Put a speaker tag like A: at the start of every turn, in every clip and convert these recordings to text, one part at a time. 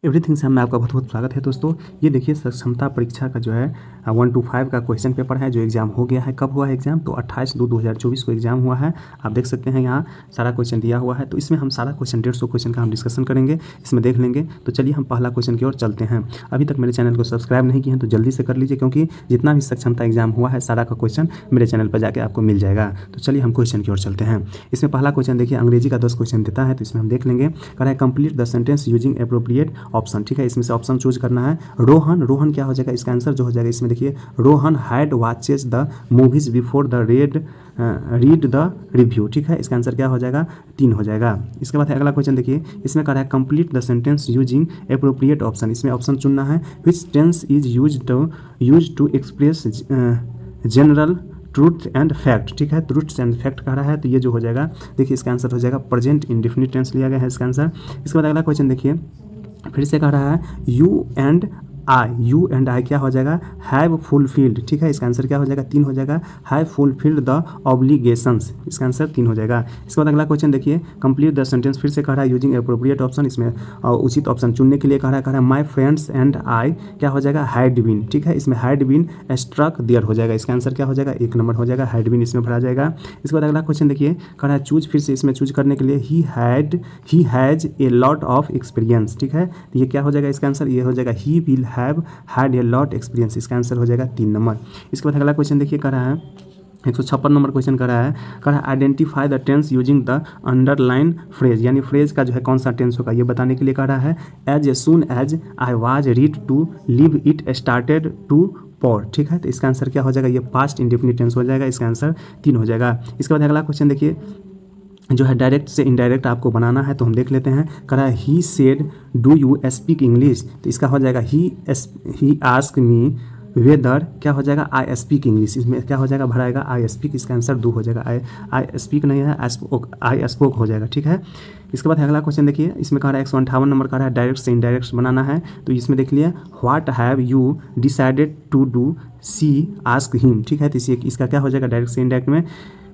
A: Everything से में आपका बहुत बहुत स्वागत है दोस्तों। ये देखिए क्षमता परीक्षा का जो है 1 to 5 का क्वेश्चन पेपर है जो एग्जाम हो गया है। कब हुआ है एग्जाम? तो 28/2/2024 को एग्जाम हुआ है। आप देख सकते हैं यहाँ सारा क्वेश्चन दिया हुआ है। तो इसमें हम सारा क्वेश्चन 150 क्वेश्चन का हम डिस्कशन करेंगे, इसमें देख लेंगे। तो चलिए हम पहला क्वेश्चन की ओर चलते हैं। अभी तक मेरे चैनल को सब्सक्राइब नहीं किए हैं तो जल्दी से कर लीजिए, क्योंकि जितना भी क्षमता एग्जाम हुआ है सारा का क्वेश्चन मेरे चैनल पर जाकर आपको मिल जाएगा। तो चलिए हम क्वेश्चन की ओर चलते हैं। इसमें पहला क्वेश्चन देखिए, अंग्रेजी का 10 क्वेश्चन देता है, तो इसमें हम देख लेंगे। कह रहा है complete the sentence using appropriate option. ठीक है, इसमें ऑप्शन चूज करना है। रोहन, रोहन क्या हो जाएगा? इसका आंसर जो हो जाएगा इसमें देखिए, Rohan had watches the movies before the read the review. ठीक है, इसका आंसर क्या हो जाएगा? 3 हो जाएगा। इसके बाद अगला क्वेश्चन देखिए, इसमें कह रहा है complete the sentence using appropriate option. इसमें ऑप्शन चुनना है। Which tense is use to express general truth and fact. ठीक है, ट्रूथ एंड फैक्ट कह रहा है, तो ये जो हो जाएगा देखिए इसका आंसर हो जाएगा प्रेजेंट इंडेफिनिट टेंस लिया गया है इसका आंसर। इसके बाद अगला क्वेश्चन देखिए, फिर से कह रहा है यू एंड आई क्या हो जाएगा? Have fulfilled. ठीक है, इसका आंसर क्या हो जाएगा? 3 हो जाएगा। हैव फुलफिल्ड द ऑब्लिगेशंस, इसका आंसर 3 हो जाएगा। इसके बाद अगला क्वेश्चन देखिए, कंप्लीट द सेंटेंस। फिर से कह रहा है यूजिंग एप्रोप्रिएट ऑप्शन। इसमें उचित ऑप्शन चुनने के लिए कह रहा है माई फ्रेंड्स एंड आई क्या हो जाएगा? Had been. ठीक है, इसमें हैड बीन स्ट्रक देयर हो जाएगा। इसका आंसर क्या हो जाएगा? 1 नंबर हो जाएगा, हैड बीन इसमें भरा जाएगा। इसके बाद अगला क्वेश्चन देखिए, कह रहा है चूज। फिर से इसमें चूज करने के लिए he has a lot of experience. ठीक है, तो ये क्या हो जाएगा? इसका आंसर ये हो जाएगा he will have had a lot experience. इसका आंसर हो जाएगा 3 नंबर। इसके बाद अगला क्वेश्चन देखिए, कर रहा है 156 नंबर क्वेश्चन कर रहा है identify the tense using the underline phrase. यानी फ्रेज का जो है कौन सा टेंस होगा ये बताने के लिए कह रहा है as soon as I was read to leave it started to pour. ठीक है, तो इसका आंसर क्या हो जाएगा? ये पास्ट इंडेफिनिट टेंस हो जाएगा। इसका आंसर 3 हो जाएगा। इसके बाद अगला क्वेश्चन देखिए, जो है डायरेक्ट से इनडायरेक्ट आपको बनाना है, तो हम देख लेते हैं। कह रहा है he said do you speak English, तो इसका हो जाएगा ही आस्क मी वेदर क्या हो जाएगा? I speak English. इसमें क्या हो जाएगा? भराएगा आई स्पीक। इसका आंसर 2 हो जाएगा। आई स्पीक नहीं है, आई स्पोक हो जाएगा। ठीक है, इसके बाद अगला क्वेश्चन देखिए, इसमें कह रहा है 158 नंबर कह रहा है डायरेक्ट से इनडायरेक्ट बनाना है, तो इसमें देख लिया what have you decided to do see ask him. ठीक है, तो इसका क्या हो जाएगा? डायरेक्ट से इनडायरेक्ट में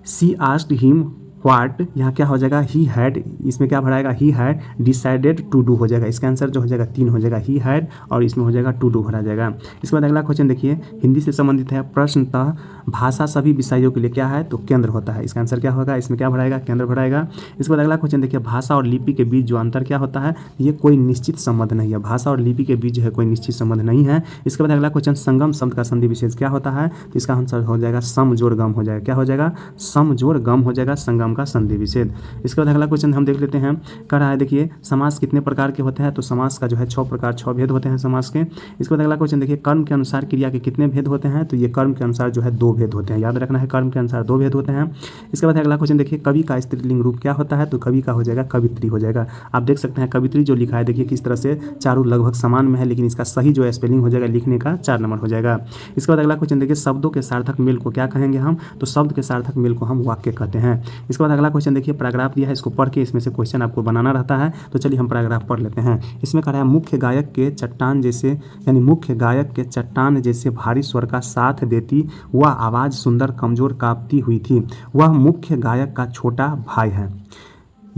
A: सी आस्क्ड हिम व्हाट, यहाँ क्या हो जाएगा? ही हैड, इसमें क्या भराएगा? He had decided to do हो जाएगा। इसका आंसर जो हो जाएगा 3 हो जाएगा, ही हैड, और इसमें हो जाएगा टू डू भरा जाएगा। इसके बाद अगला क्वेश्चन देखिए, हिंदी से संबंधित है। प्रश्नतः भाषा सभी विषयों के लिए क्या है? तो केंद्र होता है। इसका आंसर क्या होगा? इसमें क्या भराएगा? केंद्र भराएगा। इसके बाद अगला क्वेश्चन देखिए, भाषा और लिपि के बीच जो अंतर क्या होता है? ये कोई निश्चित संबंध नहीं है। भाषा और लिपि के बीच जो है कोई निश्चित संबंध नहीं है। इसके बाद अगला क्वेश्चन, संगम शब्द का संधि विशेष क्या होता है? तो इसका आंसर हो जाएगा सम जोड़ गम हो जाएगा। क्या हो जाएगा? सम जोड़ गम हो जाएगा, संगम का संधि विशेष। इसके बाद अगला क्वेश्चन हम देख लेते हैं। कह रहा है देखिए समास कितने प्रकार के होते हैं? तो समास का जो है 6 प्रकार 6 भेद होते हैं समास के। इसके बाद अगला क्वेश्चन देखिए, कर्म के अनुसार क्रिया के कितने भेद होते हैं? तो ये कर्म के अनुसार जो है 2 भेद होते हैं। याद रखना है, कर्म के अनुसार 2 भेद होते हैं। इसके बाद अगला क्वेश्चन देखिए, कवि का स्त्रीलिंग रूप क्या होता है? तो कवि का हो जाएगा कवित्री हो जाएगा। आप देख सकते हैं कवित्री जो लिखा है देखिए किस तरह से चारों लगभग समान में है, लेकिन इसका सही जो है स्पेलिंग हो जाएगा लिखने का 4 नंबर हो जाएगा। इसके बाद अगला क्वेश्चन देखिए, शब्दों के सार्थक मेल को क्या कहेंगे हम? तो शब्द के सार्थक मेल को हम वाक्य कहते हैं। इसके बाद अगला क्वेश्चन देखिए, पैराग्राफ दिया है, इसको पढ़ के इसमें से क्वेश्चन आपको बनाना रहता है। तो चलिए हम पैराग्राफ पढ़ लेते हैं। इसमें कह रहा है मुख्य गायक के चट्टान जैसे, यानी मुख्य गायक के चट्टान जैसे भारी स्वर का साथ देती वह आवाज़ सुंदर कमजोर कांपती हुई थी। वह मुख्य गायक का छोटा भाई है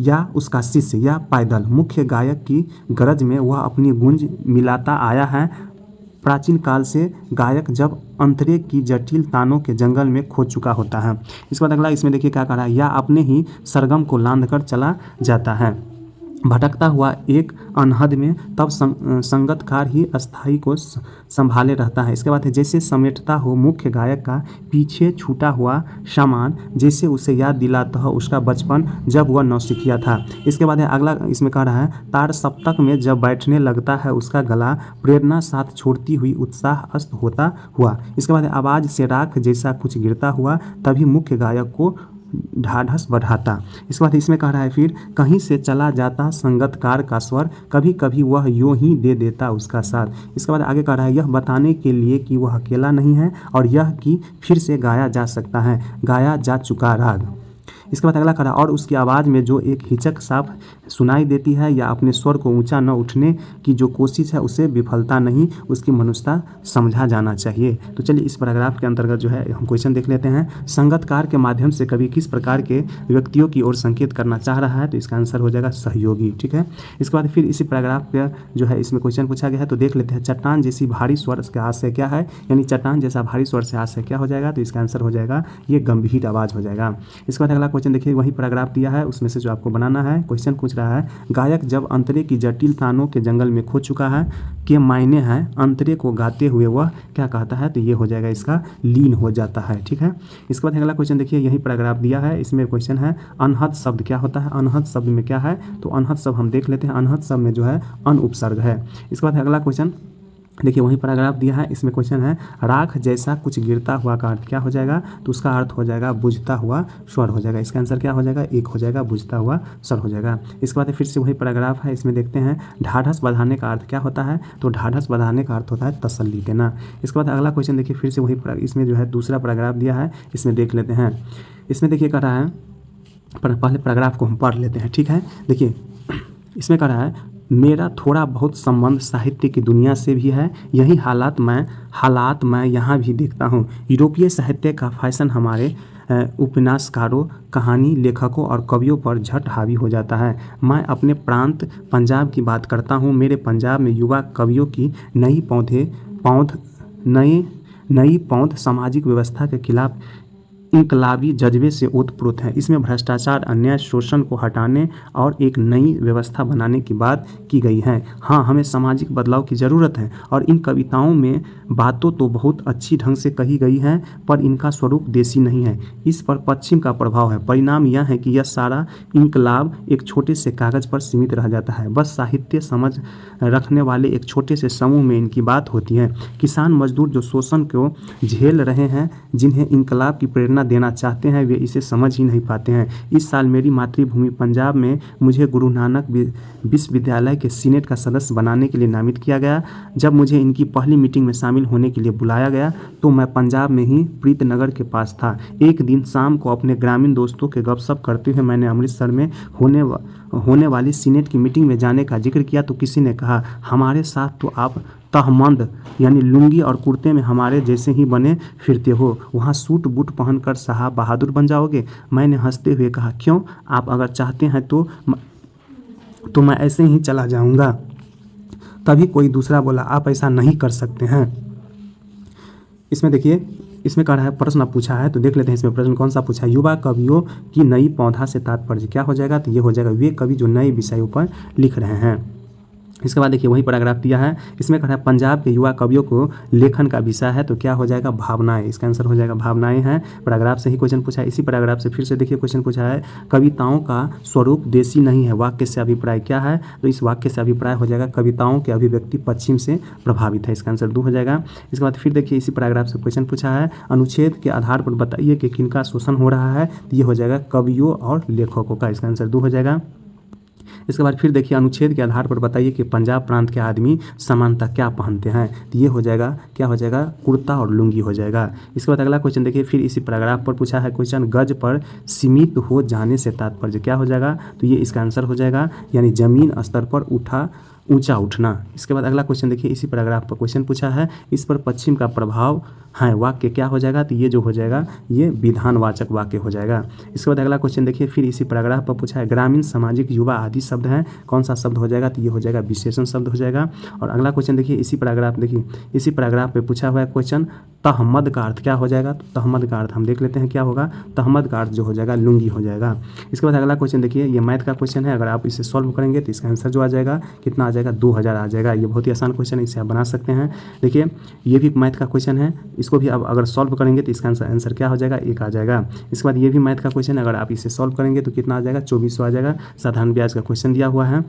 A: या उसका शिष्य या पैदल। मुख्य गायक की गरज में वह अपनी गूंज मिलाता आया है। प्राचीन काल से गायक जब अंतरे की जटिल तानों के जंगल में खो चुका होता है। इसके बाद अगला इसमें देखिए क्या कह रहा है, या अपने ही सरगम को लांघ कर चला जाता है भटकता हुआ एक अनहद में, तब संगतकार ही अस्थाई को संभाले रहता है। इसके बाद है जैसे समेटता हो मुख्य गायक का पीछे छूटा हुआ सामान, जैसे उसे याद दिलाता हो उसका बचपन जब वह नौसिखिया था। इसके बाद है अगला इसमें कह रहा है, तार सप्तक में जब बैठने लगता है उसका गला प्रेरणा साथ छोड़ती हुई उत्साह अस्त होता हुआ। इसके बाद आवाज़ से राख जैसा कुछ गिरता हुआ, तभी मुख्य गायक को ढाढ़स बढ़ाता। इसके बाद इसमें कह रहा है फिर कहीं से चला जाता संगतकार का स्वर, कभी कभी वह यूं ही दे देता उसका साथ। इसके बाद आगे कह रहा है यह बताने के लिए कि वह अकेला नहीं है और यह कि फिर से गाया जा सकता है गाया जा चुका राग। इसके बाद अगला खड़ा, और उसकी आवाज़ में जो एक हिचक साफ सुनाई देती है या अपने स्वर को ऊंचा न उठने की जो कोशिश है उसे विफलता नहीं उसकी मनुष्यता समझा जाना चाहिए। तो चलिए इस पैराग्राफ के अंतर्गत जो है हम क्वेश्चन देख लेते हैं। संगतकार के माध्यम से कवि किस प्रकार के व्यक्तियों की ओर संकेत करना चाह रहा है, तो इसका आंसर हो जाएगा सहयोगी। ठीक है, इसके बाद फिर इसी पैराग्राफ का जो है इसमें क्वेश्चन पूछा गया है, तो देख लेते हैं। चट्टान जैसी भारी स्वर का आशय क्या है, यानी चट्टान जैसा भारी स्वर से आशय क्या हो जाएगा, तो इसका आंसर हो जाएगा ये गंभीर आवाज़ हो जाएगा। इसके बाद अगला क्वेश्चन देखिए, वही पैराग्राफ दिया है उसमें से जो आपको बनाना है। क्वेश्चन पूछ रहा है, गायक जब अंतरे की जटिल तानों के जंगल में खो चुका है के मायने हैं अंतरे को गाते हुए वह क्या कहता है, तो ये हो जाएगा इसका लीन हो जाता है। ठीक है, इसके बाद अगला क्वेश्चन देखिए, यही पैराग्राफ दिया है, इसमें क्वेश्चन है अनहद शब्द क्या होता है। अनहद शब्द में क्या है, तो अनहद शब्द हम देख लेते हैं। अनहद शब्द में जो है अन उपसर्ग है। इसके बाद अगला क्वेश्चन देखिए, वही पैराग्राफ दिया है, इसमें क्वेश्चन है राख जैसा कुछ गिरता हुआ का अर्थ क्या हो जाएगा, तो उसका अर्थ हो जाएगा बुझता हुआ स्वर हो जाएगा। इसका आंसर क्या हो जाएगा, एक हो जाएगा, बुझता हुआ स्वर हो जाएगा। इसके बाद फिर से वही पैराग्राफ है, इसमें देखते हैं ढाढ़स बढ़ाने का अर्थ क्या होता है, तो ढाढ़स बढ़ाने का अर्थ होता है तसल्ली देना। इसके बाद अगला क्वेश्चन देखिए, फिर से वही इसमें जो है दूसरा पैराग्राफ दिया है, इसमें देख लेते हैं। इसमें देखिए कह रहा है, पहले पैराग्राफ को हम पढ़ लेते हैं। ठीक है, देखिए इसमें कह रहा है मेरा थोड़ा बहुत संबंध साहित्य की दुनिया से भी है, यही हालात मैं यहाँ भी देखता हूँ। यूरोपीय साहित्य का फैशन हमारे उपन्यासकारों, कहानी लेखकों और कवियों पर झट हावी हो जाता है। मैं अपने प्रांत पंजाब की बात करता हूँ। मेरे पंजाब में युवा कवियों की नई पौध सामाजिक व्यवस्था के खिलाफ इनकलाबी जज्बे से ओतप्रोत है। इसमें भ्रष्टाचार, अन्याय, शोषण को हटाने और एक नई व्यवस्था बनाने की बात की गई है। हाँ, हमें सामाजिक बदलाव की ज़रूरत है और इन कविताओं में बातों तो बहुत अच्छी ढंग से कही गई हैं, पर इनका स्वरूप देसी नहीं है। इस पर पश्चिम का प्रभाव है। परिणाम यह है कि यह सारा इनकलाब एक छोटे से कागज़ पर सीमित रह जाता है। बस साहित्य समझ रखने वाले एक छोटे से समूह में इनकी बात होती है। किसान मजदूर जो शोषण को झेल रहे हैं, जिन्हें इनकलाब की प्रेरणा देना चाहते हैं, वे इसे समझ ही नहीं पाते हैं। इस साल मेरी मातृभूमि पंजाब में मुझे गुरु नानक विश्वविद्यालय के सीनेट का सदस्य बनाने के लिए नामित किया गया। जब मुझे इनकी पहली मीटिंग में शामिल होने के लिए बुलाया गया तो मैं पंजाब में ही प्रीतनगर के पास था। एक दिन शाम को अपने ग्रामीण दोस्तों के गपशप करते हुए मैंने अमृतसर में होने वाली सीनेट की मीटिंग में जाने का जिक्र किया तो किसी ने कहा, हमारे साथ तो आप तहमंद यानी लुंगी और कुर्ते में हमारे जैसे ही बने फिरते हो, वहाँ सूट बूट पहनकर साहब बहादुर बन जाओगे। मैंने हंसते हुए कहा, क्यों, आप अगर चाहते हैं तो मैं ऐसे ही चला जाऊँगा। तभी कोई दूसरा बोला, आप ऐसा नहीं कर सकते हैं। इसमें देखिए, इसमें कह रहा है प्रश्न पूछा है, तो देख लेते हैं इसमें प्रश्न कौन सा पूछा है। युवा कवियों की नई पौधा से तात्पर्य क्या हो जाएगा, तो ये हो जाएगा वे कवि जो नए विषयों पर लिख रहे हैं। इसके बाद देखिए वही पैराग्राफ दिया है, इसमें कह रहा है पंजाब के युवा कवियों को लेखन का विषय है, तो क्या हो जाएगा, भावनाएं। इसका आंसर हो जाएगा भावनाएं हैं। पैराग्राफ से ही क्वेश्चन पूछा है। इसी पैराग्राफ से फिर से देखिए क्वेश्चन पूछा है, कविताओं का स्वरूप देसी नहीं है, वाक्य से अभिप्राय क्या है, तो इस वाक्य से अभिप्राय हो जाएगा कविताओं के अभिव्यक्ति पश्चिम से प्रभावित है। इसका आंसर 2 हो जाएगा। इसके बाद फिर देखिए इसी पैराग्राफ से क्वेश्चन पूछा है, अनुच्छेद के आधार पर बताइए कि किनका शोषण हो रहा है, तो ये हो जाएगा कवियों और लेखकों का। इसका आंसर 2 हो जाएगा। इसके बाद फिर देखिए अनुच्छेद के आधार पर बताइए कि पंजाब प्रांत के आदमी समानता क्या पहनते हैं, तो ये हो जाएगा, क्या हो जाएगा, कुर्ता और लुंगी हो जाएगा। इसके बाद अगला क्वेश्चन देखिए, फिर इसी पैराग्राफ पर पूछा है क्वेश्चन, गज पर सीमित हो जाने से तात्पर्य क्या हो जाएगा, तो ये इसका आंसर हो जाएगा यानी जमीन स्तर पर ऊंचा उठना। इसके बाद अगला क्वेश्चन देखिए, इसी पैराग्राफ पर क्वेश्चन पूछा है, इस पर पश्चिम का प्रभाव है, वाक्य क्या हो जाएगा, तो ये जो हो जाएगा ये विधानवाचक वाक्य हो जाएगा। इसके बाद अगला क्वेश्चन देखिए, फिर इसी पैराग्राफ पर पूछा है, ग्रामीण, सामाजिक, युवा आदि शब्द हैं, कौन सा शब्द हो जाएगा, तो ये हो जाएगा विशेषण शब्द हो जाएगा। और अगला क्वेश्चन देखिए, इसी पैराग्राफ पे पूछा हुआ है क्वेश्चन, तहमद का अर्थ क्या हो जाएगा, तो तहमद का अर्थ हम देख लेते हैं क्या होगा, तहमद का अर्थ जो हो जाएगा लुंगी हो जाएगा। इसके बाद अगला क्वेश्चन देखिए, ये मैथ का क्वेश्चन है, अगर आप इसे सॉल्व करेंगे तो इसका आंसर जो आ जाएगा कितना आ जाएगा, 2000 आ जाएगा। ये बहुत ही आसान क्वेश्चन है, इसे आप बना सकते हैं। देखिए ये भी मैथ का क्वेश्चन है, इसको भी अब अगर सॉल्व करेंगे तो इसका आंसर क्या हो जाएगा, 1 आ जाएगा। इसके बाद ये भी मैथ का क्वेश्चन है, अगर आप इसे सॉल्व करेंगे तो कितना आ जाएगा, 2400 आ जाएगा। साधारण ब्याज का क्वेश्चन दिया हुआ है।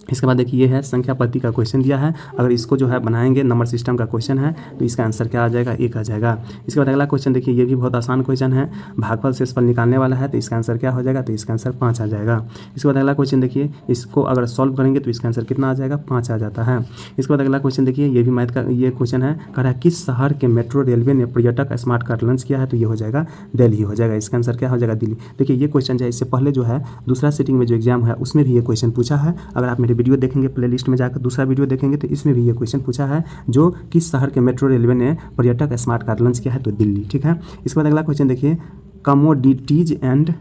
A: इसके बाद देखिए ये है संख्या पद्धति का क्वेश्चन दिया है। अगर इसको जो है बनाएंगे, नंबर सिस्टम का क्वेश्चन है, तो इसका आंसर क्या आ जाएगा, 1 आ जाएगा। इसके बाद अगला क्वेश्चन देखिए, ये भी बहुत आसान क्वेश्चन है, भागफल शेषफल निकालने वाला है, तो इसका आंसर क्या हो जाएगा, तो इसका आंसर 5 आ जाएगा। इसके बाद अगला क्वेश्चन देखिए, इसको अगर सॉल्व करेंगे तो इसका आंसर कितना आ जाएगा, 5 आ जाता है। इसके बाद अगला क्वेश्चन देखिए, ये भी मैथ का ये क्वेश्चन है, कह रहा है किस शहर के मेट्रो रेलवे ने पर्यटक स्मार्ट कार्ड लॉन्च किया है, तो ये हो जाएगा दिल्ली हो जाएगा। इसका आंसर क्या हो जाएगा, दिल्ली। देखिए ये क्वेश्चन जो है इससे पहले जो है दूसरा सिटिंग में जो एग्जाम है उसमें भी ये क्वेश्चन पूछा है। अगर आप मेरे वीडियो देखेंगे, प्लेलिस्ट में जाकर दूसरा वीडियो देखेंगे तो इसमें भी ये क्वेश्चन पूछा है, जो किस शहर के मेट्रो रेलवे ने पर्यटक स्मार्ट कार्ड लॉन्च किया है, तो दिल्ली। ठीक है। इसके बाद अगला क्वेश्चन देखिए, कमोडिटीज एंड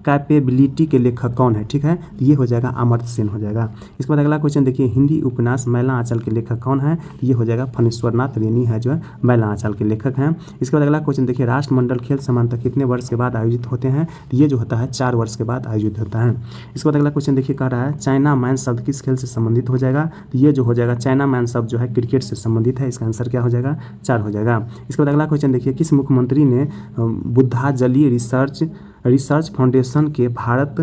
A: कैपेबिलिटी के लेखक कौन है। ठीक है, तो ये हो जाएगा अमर्त्य सेन हो जाएगा। इसके बाद अगला क्वेश्चन देखिए, हिंदी उपन्यास मैला आंचल के लेखक कौन है, तो ये हो जाएगा फणीश्वर नाथ रेनी है, जो है मैला आंचल के लेखक हैं। इसके बाद अगला क्वेश्चन देखिए, राष्ट्रमंडल खेल समानता कितने वर्ष के बाद आयोजित होते हैं, तो ये जो होता है 4 वर्ष के बाद आयोजित होता है। इसके बाद अगला क्वेश्चन देखिए, कह रहा है चाइना मैन शब्द किस खेल से संबंधित हो जाएगा, तो ये जो हो जाएगा चाइना मैन शब्द जो है क्रिकेट से संबंधित है। इसका आंसर क्या हो जाएगा, 4 हो जाएगा। इसके बाद अगला क्वेश्चन देखिए, किस मुख्यमंत्री ने बुद्धांजलि रिसर्च फाउंडेशन के भारत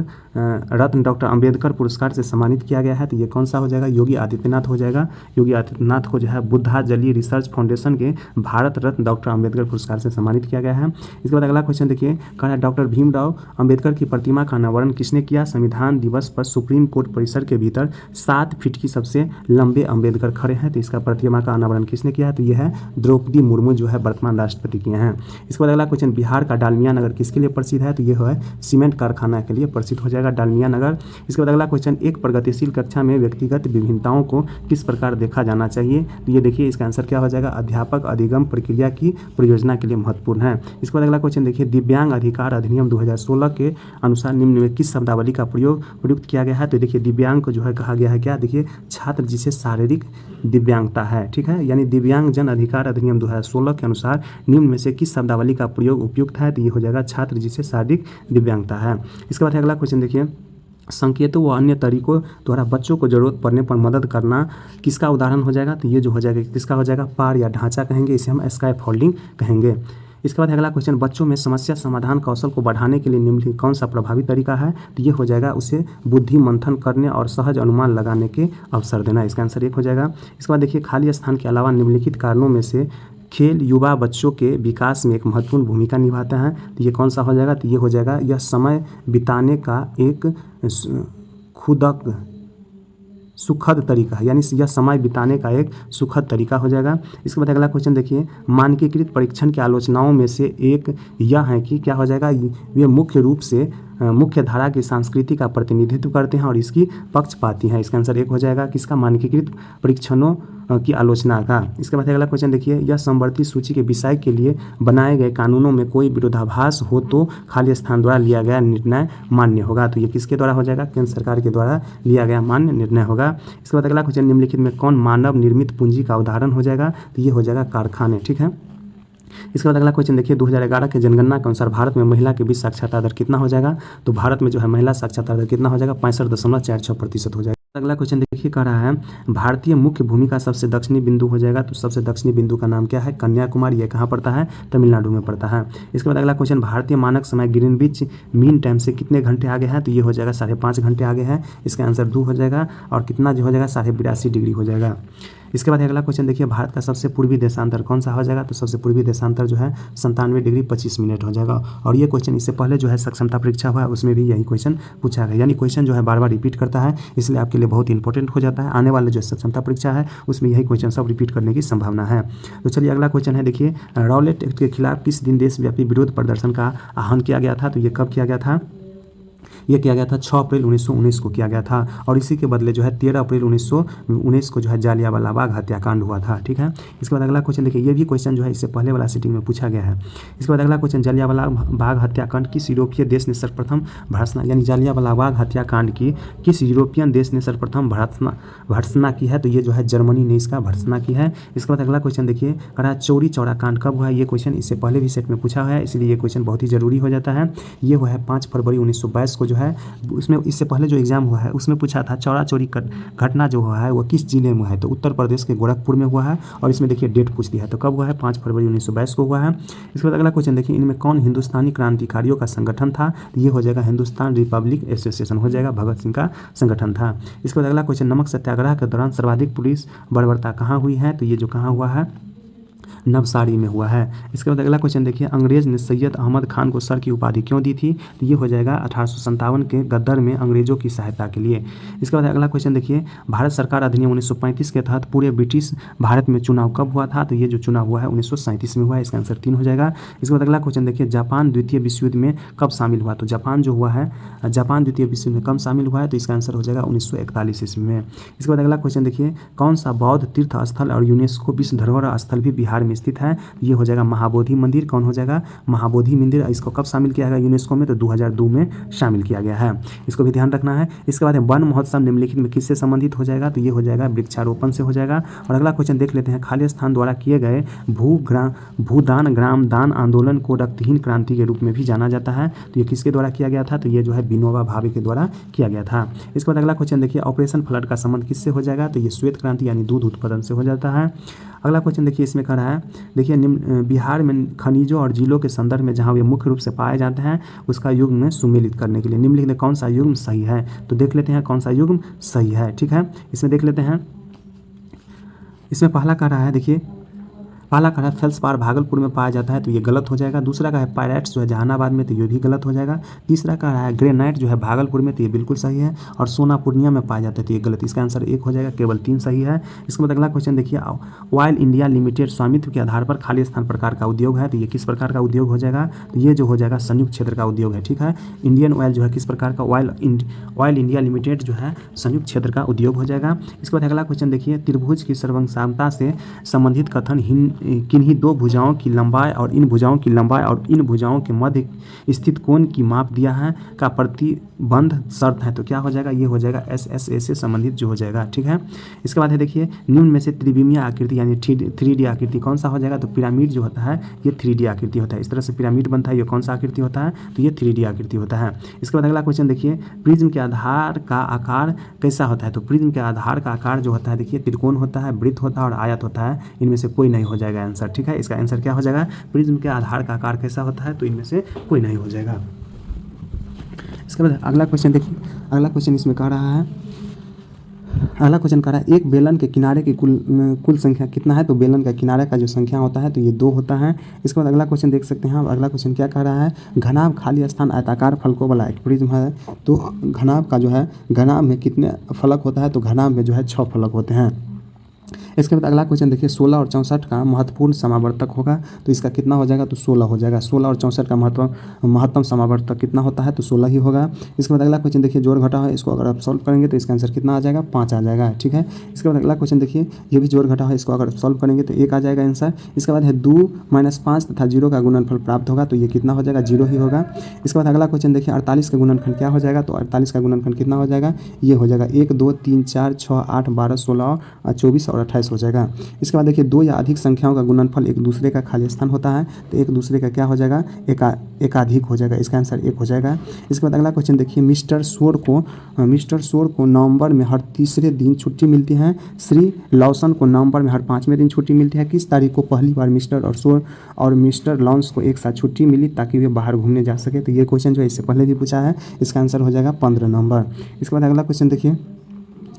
A: रत्न डॉक्टर अंबेडकर पुरस्कार से सम्मानित किया गया है, तो ये कौन सा हो जाएगा, योगी आदित्यनाथ हो जाएगा। योगी आदित्यनाथ को जो है बुद्धांजलि रिसर्च फाउंडेशन के भारत रत्न डॉक्टर अंबेडकर पुरस्कार से सम्मानित किया गया है। इसके बाद अगला क्वेश्चन देखिए, कह रहा है डॉक्टर भीमराव अंबेडकर की प्रतिमा का अनावरण किसने किया। संविधान दिवस पर सुप्रीम कोर्ट परिसर के भीतर 7 फीट की सबसे लंबे अंबेडकर खड़े हैं, तो इसका प्रतिमा का अनावरण किसने किया है, तो यह है द्रौपदी मुर्मू जो है वर्तमान राष्ट्रपति की हैं। इसके बाद अगला क्वेश्चन, बिहार का डालमिया नगर किसके लिए प्रसिद्ध है, तो यह है सीमेंट कारखाना के लिए प्रसिद्ध हो जाएगा डालमिया नगर। इसके बाद अगला क्वेश्चन, एक प्रगतिशील कक्षा में व्यक्तिगत विभिन्नताओं को किस प्रकार देखा जाना चाहिए, तो ये देखिए इसका आंसर क्या हो जाएगा, अध्यापक अधिगम प्रक्रिया की प्रयोजना के लिए महत्वपूर्ण है। इसके बाद अगला क्वेश्चन देखिए, दिव्यांग अधिकार अधिनियम 2016 के अनुसार निम्न में किस शब्दावली का प्रयुक्त किया गया है, तो देखिए दिव्यांग को जो है कहा गया है क्या, देखिए छात्र जिसे शारीरिक दिव्यांगता है। ठीक है, यानी दिव्यांग जन अधिकार अधिनियम 2016 के अनुसार निम्न में से किस शब्दावली का प्रयोग उपयुक्त है, तो ये हो जाएगा छात्र जिसे शारीरिक दिव्यांगता है। इसके बाद अगला क्वेश्चन देखिए, संकेतों व अन्य तरीकों द्वारा बच्चों को जरूरत पड़ने पर मदद करना किसका उदाहरण हो जाएगा, तो ये जो हो जाएगा किसका हो जाएगा, पार या ढांचा कहेंगे, इसे हम स्कैफोल्डिंग कहेंगे। इसके बाद अगला क्वेश्चन, बच्चों में समस्या समाधान कौशल को बढ़ाने के लिए निम्नलिखित कौन सा प्रभावी तरीका है, तो ये हो जाएगा उसे बुद्धि मंथन करने और सहज अनुमान लगाने के अवसर देना। इसका आंसर 1 हो जाएगा। इसके बाद देखिए, खाली स्थान के अलावा निम्नलिखित कारणों में से खेल युवा बच्चों के विकास में एक महत्वपूर्ण भूमिका निभाता है, तो ये कौन सा हो जाएगा, तो ये हो जाएगा यह समय बिताने का एक सुखद तरीका है, यानी यह समय बिताने का एक सुखद तरीका हो जाएगा। इसके बाद अगला क्वेश्चन देखिए, मानकीकृत परीक्षण की आलोचनाओं में से एक यह है कि क्या हो जाएगा, वे मुख्य रूप से मुख्य धारा की संस्कृति का प्रतिनिधित्व करते हैं और इसकी पक्षपाती हैं। इसका आंसर 1 हो जाएगा, किसका, मानकीकृत परीक्षणों की आलोचना का। इसके बाद अगला क्वेश्चन देखिए, यह समवर्ती सूची के विषय के लिए बनाए गए कानूनों में कोई विरोधाभास हो तो खाली स्थान द्वारा लिया गया निर्णय मान्य होगा, तो ये किसके द्वारा हो जाएगा, केंद्र सरकार के द्वारा लिया गया मान्य निर्णय होगा। इसके बाद अगला क्वेश्चन, निम्नलिखित में कौन मानव निर्मित पूंजी का उदाहरण हो जाएगा, तो ये हो जाएगा कारखाने। ठीक है। इसके बाद अगला क्वेश्चन देखिए, 2011 के जनगणना के अनुसार भारत में महिला के बीच साक्षरता दर कितना हो जाएगा, तो भारत में जो है महिला साक्षरता दर कितना हो जाएगा, 65.46% हो जाएगा। अगला क्वेश्चन देखिए, कह रहा है भारतीय मुख्य भूमि का सबसे दक्षिणी बिंदु हो जाएगा, तो सबसे दक्षिणी बिंदु का नाम क्या है, कन्याकुमारी। ये कहाँ पड़ता है, तमिलनाडु में पड़ता है। इसके बाद अगला क्वेश्चन, भारतीय मानक समय ग्रीनविच मीन टाइम से कितने घंटे आगे है, तो ये हो जाएगा 5.5 घंटे आगे है। इसका आंसर 2 हो जाएगा, और कितना जो हो जाएगा 82.5 डिग्री हो जाएगा। इसके बाद अगला क्वेश्चन देखिए, भारत का सबसे पूर्वी देशांतर कौन सा हो जाएगा, तो सबसे पूर्वी देशांतर जो है 97 डिग्री 25 मिनट हो जाएगा। और ये क्वेश्चन इससे पहले जो है सक्षमता परीक्षा हुआ है उसमें भी यही क्वेश्चन पूछा गया, यानी क्वेश्चन जो है बार बार रिपीट करता है, इसलिए आपके लिए बहुत इंपॉर्टेंट हो जाता है। आने वाले जो सक्षमता परीक्षा है उसमें यही क्वेश्चन सब रिपीट करने की संभावना है। तो चलिए अगला क्वेश्चन है, देखिए रॉलेट एक्ट के खिलाफ किस दिन देशव्यापी विरोध प्रदर्शन का आह्वान किया गया था, तो ये कब किया गया था, ये किया गया था 6 अप्रैल 1919 को किया गया था, और इसी के बदले जो है 13 अप्रैल 1919 को जो है जालियांवाला बाग हत्याकांड हुआ था। ठीक है। इसके बाद अगला क्वेश्चन देखिए, ये भी क्वेश्चन जो है इससे पहले वाला सीटिंग में पूछा गया है। इसके बाद अगला क्वेश्चन, जालियांवाला बाग हत्याकांड किस यूरोपीय देश ने सर्वप्रथम भर्त्सना, यानी जालियांवाला बाग हत्याकांड की किस यूरोपियन देश ने सर्वप्रथम भर्त्सना की है, तो ये जो है जर्मनी ने इसका भर्त्सना की है। इसके बाद अगला क्वेश्चन देखिए, कह रहा है चौरी चौरा कांड कब हुआ है, ये क्वेश्चन इससे पहले भी सेट में पूछा है, इसलिए ये क्वेश्चन बहुत ही जरूरी हो जाता है। ये हुआ है 5 फरवरी 1922 को जो है उसमें इससे पहले जो एग्जाम हुआ है उसमें पूछा था चौरा चोरी घटना जो हुआ है वो किस जिले में है, तो उत्तर प्रदेश के गोरखपुर में हुआ है। और इसमें देखिए डेट पूछ दिया है, तो कब हुआ है 5 फरवरी 1922 को हुआ है। इसके बाद अगला क्वेश्चन देखिए, इनमें कौन हिंदुस्तानी क्रांतिकारियों का संगठन था, तो ये हो जाएगा हिंदुस्तान रिपब्लिक एसोसिएशन हो जाएगा, भगत सिंह का संगठन था। इसके बाद अगला क्वेश्चन, नमक सत्याग्रह के दौरान सर्वाधिक पुलिस बर्बरता कहाँ हुई है, तो ये जो कहाँ हुआ है नवसारी में हुआ है। इसके बाद अगला क्वेश्चन देखिए, अंग्रेज ने सैयद अहमद खान को सर की उपाधि क्यों दी थी, तो ये हो जाएगा 1857 के गद्दर में अंग्रेजों की सहायता के लिए। इसके बाद अगला क्वेश्चन देखिए, भारत सरकार अधिनियम 1935 के तहत पूरे ब्रिटिश भारत में चुनाव कब हुआ था, तो ये जो चुनाव हुआ है 1937 में हुआ है, इसका आंसर 3 हो जाएगा। इसके बाद अगला क्वेश्चन देखिए, जापान द्वितीय विश्व युद्ध में कब शामिल हुआ, तो जापान जो हुआ है जापान द्वितीय विश्व युद्ध में कब शामिल हुआ है, तो इसका आंसर हो जाएगा 1941 ईस्वी में। इसके बाद अगला क्वेश्चन देखिए, कौन सा बौद्ध तीर्थ स्थल और यूनेस्को विश्व धरोहर स्थल भी बिहार में स्थित है, ये हो जाएगा महाबोधि मंदिर। कौन हो जाएगा महाबोधि मंदिर। इसको कब शामिल किया गया यूनेस्को में, तो 2002 में शामिल किया गया है, इसको भी ध्यान रखना है। इसके बाद वन महोत्सव निम्नलिखित में किससे संबंधित हो जाएगा, तो ये हो जाएगा वृक्षारोपण से हो जाएगा। और अगला क्वेश्चन देख लेते हैं, खालिस्तान द्वारा किए गए भूदान ग्राम दान आंदोलन को रक्तहीन क्रांति के रूप में भी जाना जाता है, तो ये किसके द्वारा किया गया था, तो ये जो है विनोबा भावे के द्वारा किया गया था। इसके बाद अगला क्वेश्चन देखिए, ऑपरेशन फ्लड का संबंध किससे हो जाएगा, तो ये श्वेत क्रांति यानी दूध उत्पादन से हो जाता है। अगला क्वेश्चन देखिए, इसमें कह रहा है देखिए, बिहार में खनिजों और जिलों के संदर्भ में जहाँ वे मुख्य रूप से पाए जाते हैं उसका युग्म में सुमेलित करने के लिए निम्नलिखित में कौन सा युग्म सही है, तो देख लेते हैं कौन सा युग्म सही है। ठीक है, इसमें देख लेते हैं, इसमें पहला कह रहा है देखिए, पहला का है फेल्सपार भागलपुर में पाया जाता है, तो ये गलत हो जाएगा। दूसरा का है पायराइट्स जो है जहानाबाद में, तो ये भी गलत हो जाएगा। तीसरा का है ग्रेनाइट जो है भागलपुर में, तो ये बिल्कुल सही है। और सोना पूर्णिया में पाया जाता है, तो ये गलत, इसका आंसर 1 हो जाएगा, केवल 3 सही है। इसके बाद अगला क्वेश्चन देखिए, ऑयल इंडिया लिमिटेड स्वामित्व के आधार पर खालिस्तान प्रकार का उद्योग है, तो ये किस प्रकार का उद्योग हो जाएगा, तो ये जो हो जाएगा संयुक्त क्षेत्र का उद्योग है। ठीक है, इंडियन ऑयल जो है किस प्रकार का ऑयल इंडिया लिमिटेड जो है संयुक्त क्षेत्र का उद्योग हो जाएगा। इसके बाद अगला क्वेश्चन देखिए, त्रिभुज की सर्वसमता से संबंधित कथन किन्हीं दो भुजाओं की लंबाई और इन भुजाओं की लंबाई और इन भुजाओं के मध्य स्थित कोण की माप दिया है का प्रतिबंध शर्त है, तो क्या हो जाएगा, ये हो जाएगा SSA से संबंधित जो हो जाएगा। ठीक है, इसके बाद है देखिए, निम्न में से त्रिविमीय आकृति यानी 3D आकृति कौन सा हो जाएगा, तो पिरामिड जो होता है ये 3D आकृति होता है, इस तरह से पिरामिड बनता है, ये कौन सा आकृति होता है, तो ये 3D आकृति होता है। इसके बाद अगला क्वेश्चन देखिए, प्रिज्म के आधार का आकार कैसा होता है, तो प्रिज्म के आधार का आकार जो होता है देखिए त्रिकोण होता है, वृत्त होता है और आयत होता है, इनमें से कोई नहीं हो जाएगा आंसर। ठीक है, इसका आंसर क्या हो जाएगा, प्रिज्म के आधार का आकार कैसा होता है, तो इनमें से कोई नहीं हो जाएगा। इसके बाद अगला क्वेश्चन देखिए, अगला क्वेश्चन इसमें कह रहा है, अगला क्वेश्चन कह रहा है, एक बेलन के किनारे की कुल संख्या कितना है, तो बेलन का किनारे का जो संख्या होता है तो ये 2 होता है। इसके बाद अगला क्वेश्चन देख सकते हैं, अगला क्वेश्चन क्या कह रहा है, घनाभ खाली स्थान आयताकार फलकों वाला एक प्रिज्म है, तो घनाभ का जो है, घनाभ में कितने फलक होता है, तो घनाभ में जो है 6 फलक होते हैं। इसके बाद अगला क्वेश्चन देखिए, 16 और 64 का महत्वपूर्ण समावर्तक होगा, तो इसका कितना हो जाएगा, तो 16 हो जाएगा। 16 और 64 का महत्तम समावर्तक कितना होता है, तो 16 ही होगा। इसके बाद अगला क्वेश्चन देखिए, जोड़ घटा है, इसको अगर आप सॉल्व करेंगे तो इसका आंसर कितना आ जाएगा, 5 आ जाएगा। ठीक है, इसके बाद अगला क्वेश्चन देखिए, ये भी जोड़ घटा है, इसको अगर सॉल्व करेंगे तो 1 आ जाएगा आंसर। इसके बाद है 2 - 5 तथा 0 का गुणनफल प्राप्त होगा, तो ये कितना हो जाएगा, 0 ही होगा। इसके बाद अगला क्वेश्चन देखिए, 48 का गुणनखंड क्या हो जाएगा, तो 48 का गुणनखंड कितना हो जाएगा, ये हो जाएगा 1 2 3 4 6 8 12 16 24 और 28 हो जाएगा। इसके बाद देखिए, 2 या अधिक संख्याओं का गुणनफल एक दूसरे का खाली स्थान होता है, तो एक दूसरे का क्या हो जाएगा, एकाधिक हो जाएगा, इसका आंसर 1 हो जाएगा। इसके बाद अगला क्वेश्चन देखिए, मिस्टर शोर को नवंबर में हर तीसरे दिन छुट्टी मिलती है, श्री लॉसन को नवंबर में हर 5वें दिन छुट्टी मिलती है। किस तारीख को पहली बार मिस्टर और शोर और मिस्टर लॉन्स को एक साथ छुट्टी मिली ताकि वे बाहर घूमने जा सके, तो ये क्वेश्चन जो है इससे पहले भी पूछा है, इसका आंसर हो जाएगा 15 नवंबर। इसके बाद अगला क्वेश्चन देखिए,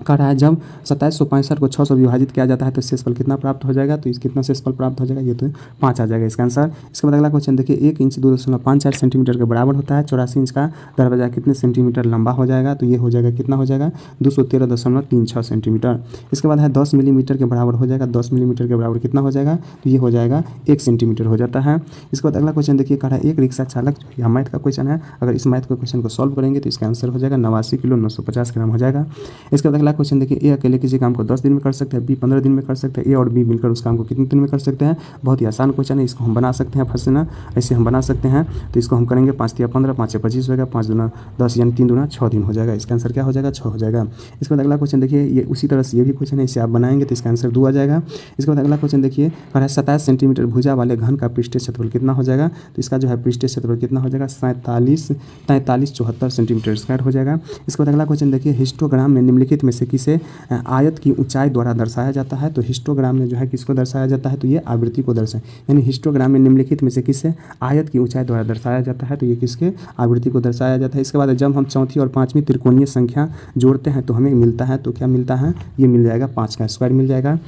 A: कह रहा है, जब 2765 को 6 से विभाजित किया जाता है तो शेषफल कितना प्राप्त हो जाएगा, तो इस कितना शेषफल प्राप्त हो जाएगा, ये तो 5 आ जाएगा इसका आंसर। इसके बाद अगला क्वेश्चन देखिए, 1 इंच 2.54 सेंटीमीटर के बराबर होता है, 84 इंच का दरवाजा कितने सेंटीमीटर लंबा हो जाएगा, तो ये हो जाएगा कितना हो जाएगा, 213.36 सेंटीमीटर। इसके बाद है 10 मिलीमीटर के बराबर हो जाएगा, 10 मिलीमीटर के बराबर कितना हो जाएगा, तो ये हो जाएगा 1 सेंटीमीटर हो जाता है। इसके बाद अगला क्वेश्चन देखिए, कह रहा है, एक रिक्शा चालक, यह मैथ का क्वेश्चन है, अगर इस मैथ के क्वेश्चन को सॉल्व करेंगे तो इसका आंसर हो जाएगा 89 किलो 950 ग्राम हो जाएगा। इसके बाद अगला अगला क्वेश्चन देखिए, ए अकेले किसी काम को 10 दिन में कर सकते हैं, बी 15 दिन में कर सकते हैं, ए और बी मिलकर उस काम को कितने दिन में कर सकते हैं। बहुत ही आसान क्वेश्चन है, इसको हम बना सकते हैं फर्स्ट ना, ऐसे हम बना सकते हैं। तो इसको हम करेंगे 5 या 15, 5 या 25 हो जाएगा, 5 दूना 10 यानी 3 दूना 6 दिन हो जाएगा। इसका आंसर क्या हो जाएगा, 6 हो जाएगा। इसके बाद अगला क्वेश्चन देखिए, ये उसी तरह से ये भी क्वेश्चन है, इसे आप बनाएंगे तो इसका आंसर 2 आ जाएगा। इसके बाद अगला क्वेश्चन देखिए, 27 सेंटीमीटर भुजा वाले घन का पृष्ठीय क्षेत्रफल कितना हो जाएगा। तो इसका जो है पृष्ठीय क्षेत्रफल कितना हो जाएगा, 4374 सेंटीमीटर स्क्वायर हो जाएगा। इसके बाद अगला क्वेश्चन देखिए, हिस्टोग्राम में निम्नलिखित में से किसे आयत की ऊंचाई द्वारा दर्शाया जाता है। तो हिस्टोग्राम में जो है किसको दर्शाया जाता है, तो ये आवृत्ति को दर्शाए, यानी हिस्टोग्राम में निम्नलिखित में से किसे आयत की ऊंचाई द्वारा दर्शाया जाता है, तो ये किसके आवृत्ति को दर्शाया जाता है। इसके बाद जब हम चौथी और पाँचवीं त्रिकोणीय संख्या जोड़ते हैं तो हमें मिलता है, तो क्या मिलता है, ये मिल जाएगा 5 का स्क्वायर मिल जाएगा।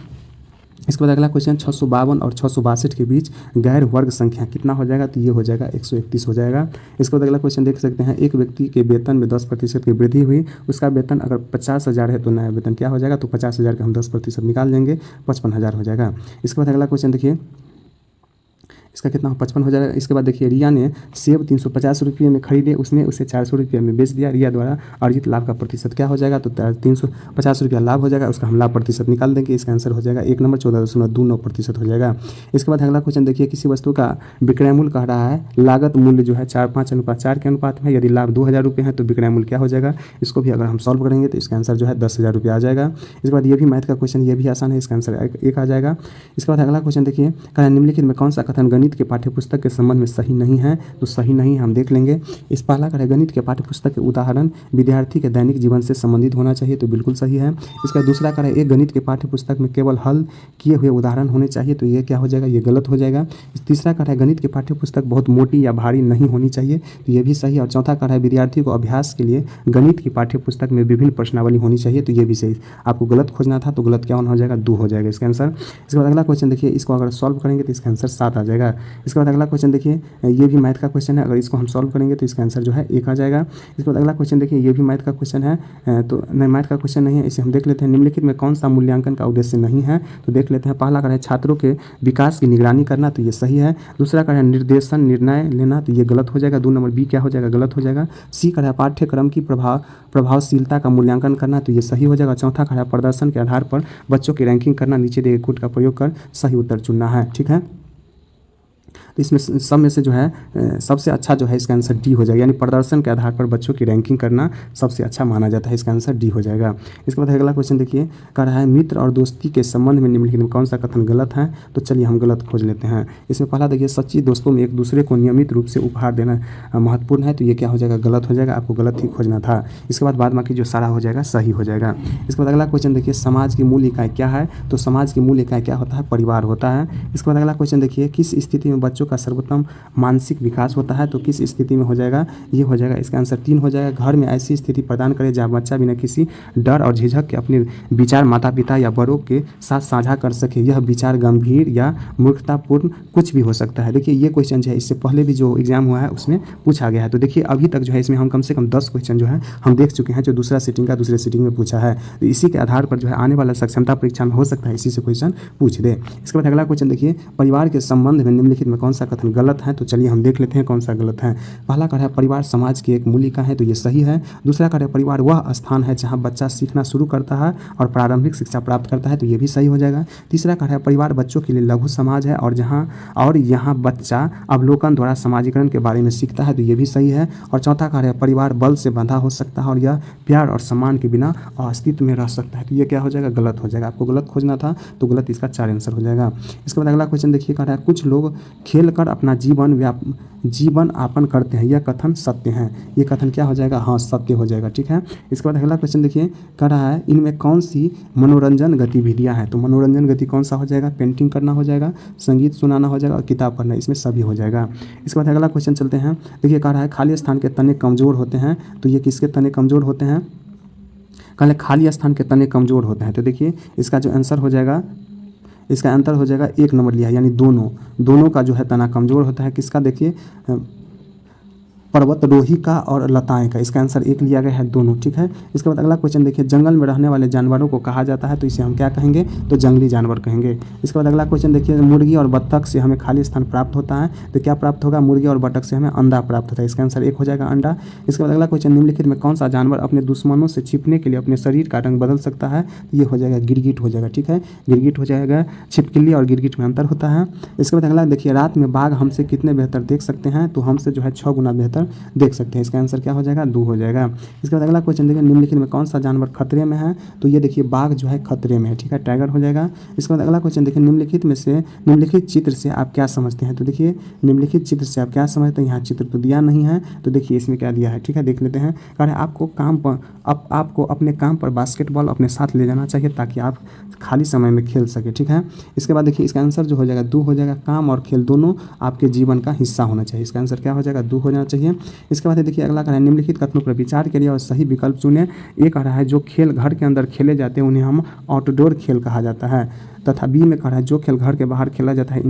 A: इसके बाद अगला क्वेश्चन 652 और 662 के बीच गैर वर्ग संख्या कितना हो जाएगा, तो ये हो जाएगा 131 हो जाएगा। इसके बाद अगला क्वेश्चन देख सकते हैं, एक व्यक्ति के वेतन में 10% की वृद्धि हुई, उसका वेतन अगर 50,000 है तो नया वेतन क्या हो जाएगा, तो 50,000 का हम 10% निकाल देंगे, 55,000 हो जाएगा। इसके बाद अगला क्वेश्चन देखिए, इसका कितना 55 हो जाएगा। इसके बाद देखिए, रिया ने सेब 350 रुपये में खरीदे, उसने उसे 400 रुपये में बेच दिया। रिया द्वारा अर्जित लाभ का प्रतिशत क्या हो जाएगा, तो 350 रुपया लाभ हो जाएगा, उसका हम लाभ प्रतिशत निकाल देंगे। इसका आंसर हो जाएगा 1 नंबर 14.29% हो जाएगा। इसके बाद अगला क्वेश्चन देखिए, किसी वस्तु का विक्रय मूल्य कह रहा है, लागत मूल्य जो है 4:5:4 के अनुपात में, यदि लाभ 2,000 रुपये है तो विक्रय मूल्य क्या हो जाएगा। इसको भी अगर हम सॉल्व करेंगे तो इसका आंसर जो है 10,000 रुपये आ जाएगा। इसके बाद ये भी मैथ का क्वेश्चन, ये भी आसान है, इसका आंसर 1 आ जाएगा। इसके बाद अगला क्वेश्चन देखिए, कहा निम्नलिखित में कौन सा कथन गणित के पाठ्यपुस्तक के संबंध में सही नहीं है, तो सही नहीं हम देख लेंगे। इस पहला का है, गणित के पाठ्यपुस्तक के उदाहरण विद्यार्थी के दैनिक जीवन से संबंधित होना चाहिए, तो बिल्कुल सही है। इसका दूसरा का है, एक गणित के पाठ्यपुस्तक में केवल हल किए हुए उदाहरण होने चाहिए, तो ये क्या हो जाएगा, ये गलत हो जाएगा। तीसरा का है, गणित की पाठ्यपुस्तक बहुत मोटी या भारी नहीं होनी चाहिए, तो ये भी सही है। और चौथा का है, विद्यार्थी को अभ्यास के लिए गणित की पाठ्यपुस्तक में विभिन्न प्रश्नावली होनी चाहिए, तो ये भी सही। आपको गलत खोजना था तो गलत क्या हो जाएगा, 2 हो जाएगा इसका आंसर। इसके बाद अगला क्वेश्चन देखिए, इसको अगर सॉल्व करेंगे तो इसका आंसर 7 आ जाएगा। इसके बाद अगला क्वेश्चन देखिए, ये भी मैथ का क्वेश्चन है, अगर इसको हम सॉल्व करेंगे तो इसका आंसर जो है 1 आ जाएगा। इसके बाद अगला क्वेश्चन देखिए, ये भी मैथ का क्वेश्चन है, तो नहीं मैथ का क्वेश्चन नहीं है, इसे हम देख लेते हैं। निम्नलिखित में कौन सा मूल्यांकन का उद्देश्य नहीं है, तो देख लेते हैं। पहला का है, छात्रों के विकास की निगरानी करना, तो ये सही है। दूसरा का है, निर्देशन निर्णय लेना, तो ये गलत हो जाएगा, 2 नंबर बी क्या हो जाएगा, गलत हो जाएगा। सी का है, पाठ्यक्रम की प्रभावशीलता का मूल्यांकन करना, तो ये सही हो जाएगा। चौथा का है, प्रदर्शन के आधार पर बच्चों की रैंकिंग करना, नीचे दिए कोड का प्रयोग कर सही उत्तर चुनना है, ठीक है। तो इसमें सब में से जो है सबसे अच्छा जो है इसका आंसर डी हो जाएगा, यानी प्रदर्शन के आधार पर बच्चों की रैंकिंग करना सबसे अच्छा माना जाता है, इसका आंसर डी हो जाएगा। इसके बाद अगला क्वेश्चन देखिए, कह रहा है मित्र और दोस्ती के संबंध में निम्नलिखित में कौन सा कथन गलत है, तो चलिए हम गलत खोज लेते हैं। इसमें पहला देखिए, सच्ची दोस्तों में एक दूसरे को नियमित रूप से उपहार देना महत्वपूर्ण है, तो ये क्या हो जाएगा, गलत हो जाएगा, आपको गलत ही खोजना था। इसके बाद बाकी जो सारा हो जाएगा सही हो जाएगा। इसके बाद अगला क्वेश्चन देखिए, समाज की मूल इकाई क्या है, तो समाज की मूल इकाई क्या होता है, परिवार होता है। इसके बाद अगला क्वेश्चन देखिए, किस स्थिति में बच्चों का सर्वोत्तम मानसिक विकास होता है, तो किस स्थिति में हो जाएगा, ये हो जाएगा, इसका आंसर 3 हो जाएगा। घर में ऐसी स्थिति प्रदान करें जहाँ बच्चा बिना किसी डर और झिझक के अपने विचार माता पिता या बड़ों के साथ साझा कर सके। यह विचार गंभीर या मूर्खतापूर्ण कुछ भी हो सकता है। देखिए ये क्वेश्चन जो है इससे पहले भी जो एग्जाम हुआ है उसमें पूछा गया है, तो देखिए अभी तक जो है इसमें हम कम से कम 10 क्वेश्चन जो है हम देख चुके हैं, जो दूसरा सीटिंग में पूछा है। तो इसी के आधार पर जो है आने वाला सक्षमता परीक्षा में हो सकता है इसी से क्वेश्चन पूछ दे। इसके बाद अगला क्वेश्चन देखिए, परिवार के संबंध में निम्नलिखित में कौन सा कथन गलत है, तो चलिए हम देख लेते हैं कौन सा गलत है। पहला कार्य है, परिवार समाज की एक मूल इकाई है, तो ये सही है। दूसरा कार्य, परिवार वह स्थान है जहाँ बच्चा सीखना शुरू करता है और प्रारंभिक शिक्षा प्राप्त करता है, तो ये भी सही हो जाएगा। तीसरा कार्य है, परिवार बच्चों के लिए लघु समाज है और यहाँ बच्चा अवलोकन द्वारा समाजीकरण के बारे में सीखता है, तो ये भी सही है। और चौथा कार्य है, परिवार बल से बंधा हो सकता है और यह प्यार और सम्मान के बिना अस्तित्व में रह सकता है, तो ये क्या हो जाएगा, गलत हो जाएगा। आपको गलत खोजना था तो गलत इसका 4 आंसर हो जाएगा। इसके बाद अगला क्वेश्चन देखिए, कह रहा है कुछ लोग खेल कर अपना जीवन यापन करते हैं, यह कथन सत्य है। ये कथन क्या हो जाएगा, हाँ सत्य हो जाएगा, ठीक है। इसके बाद अगला क्वेश्चन देखिए, कह रहा है इनमें कौन सी मनोरंजन गतिविधियां हैं, तो मनोरंजन गति कौन सा हो जाएगा, पेंटिंग करना हो जाएगा, संगीत सुनाना हो जाएगा और किताब पढ़ना, इसमें सभी हो जाएगा। इसके बाद अगला क्वेश्चन चलते हैं, देखिए कह रहा है खाली स्थान के तने कमजोर होते हैं, तो ये किसके तने कमजोर होते हैं, कहले खाली स्थान के तने कमजोर होते हैं, तो देखिए इसका जो आंसर हो जाएगा, इसका आंसर हो जाएगा 1 नंबर लिया, यानी दोनों का जो है तना कमजोर होता है। किसका देखिए पर्वतरोही का और लताएं का, इसका आंसर एक लिया गया है दोनों, ठीक है। इसके बाद अगला क्वेश्चन देखिए, जंगल में रहने वाले जानवरों को कहा जाता है तो इसे हम क्या कहेंगे, तो जंगली जानवर कहेंगे। इसके बाद अगला क्वेश्चन देखिए, मुर्गी और बत्तख से हमें खाली स्थान प्राप्त होता है तो क्या प्राप्त होगा, मुर्गी और बत्तख से हमें अंडा प्राप्त होता है, इसका आंसर एक हो जाएगा अंडा। इसके बाद अगला क्वेश्चन, निम्नलिखित में कौन सा जानवर अपने दुश्मनों से छिपने के लिए अपने शरीर का रंग बदल सकता है, ये हो जाएगा गिरगिट हो जाएगा, ठीक है, गिरगिट हो जाएगा। छिपकली और गिरगिट में अंतर होता है। इसके बाद अगला देखिए, रात में बाघ हमसे कितने बेहतर देख सकते हैं, तो हमसे जो है 6 गुना बेहतर देख सकते हैं, इसका आंसर क्या हो जाएगा, 2 हो जाएगा। इसके बाद अगला क्वेश्चन देखिए, निम्नलिखित में कौन सा जानवर खतरे में है, तो ये देखिए बाघ जो है खतरे में है, ठीक है, टाइगर हो जाएगा। इसके बाद अगला क्वेश्चन देखिए, निम्नलिखित चित्र से आप क्या समझते हैं, तो देखिए निम्नलिखित चित्र से आप क्या समझते हैं, यहाँ चित्र तो दिया नहीं है, तो देखिए इसमें क्या दिया है, ठीक है, देख लेते हैं। कह रहे हैं आपको अपने काम पर बास्केटबॉल अपने साथ ले जाना चाहिए ताकि आप खाली समय में खेल सके, ठीक है। इसके बाद देखिए इसका आंसर जो हो जाएगा 2 हो जाएगा, काम और खेल दोनों आपके जीवन का हिस्सा होना चाहिए, इसका आंसर क्या हो जाएगा, 2 हो जाना चाहिए। इसके बाद देखिए अगला कह रहा है, निम्नलिखित कथनों पर विचार करिए और सही विकल्प चुनें। ये कह रहा है जो खेल घर के अंदर खेले जाते हैं उन्हें हम आउटडोर खेल कहा जाता है, तथा बी में कह रहा है जो खेल घर के बाहर खेला जाता है